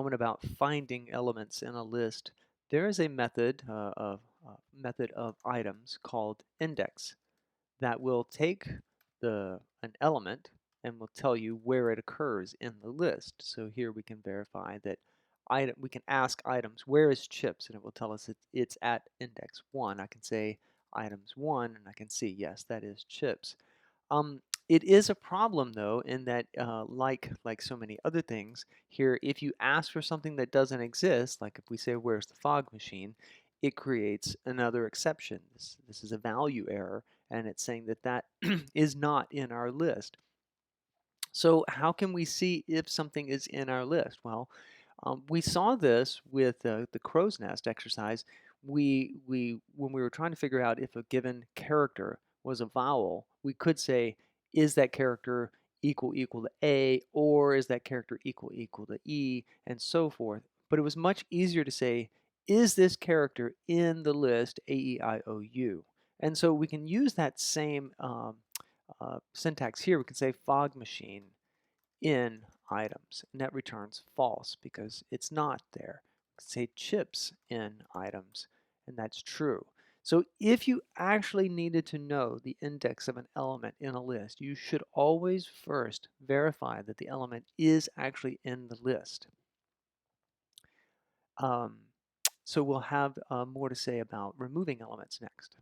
Moment about finding elements in a list, there is a method of items called index that will take an element and will tell you where it occurs in the list. So here we can verify that we can ask items, where is chips? And it will tell us it's at index 1. I can say items 1 and I can see, yes, that is chips. It is a problem though, in that like so many other things here, if you ask for something that doesn't exist, like if we say where's the fog machine, it creates another exception. This is a value error, and it's saying that that is not in our list. So how can we see if something is in our list? Well, we saw this with the crow's nest exercise. When we were trying to figure out if a given character was a vowel, we could say, is that character equal to A, or is that character equal to E, and so forth. But it was much easier to say, is this character in the list A, E, I, O, U? And so we can use that same syntax here. We can say fog machine in items, and that returns false because it's not there. We can say chips in items, and that's true. So if you actually needed to know the index of an element in a list, you should always first verify that the element is actually in the list. Um, so we'll have more to say about removing elements next.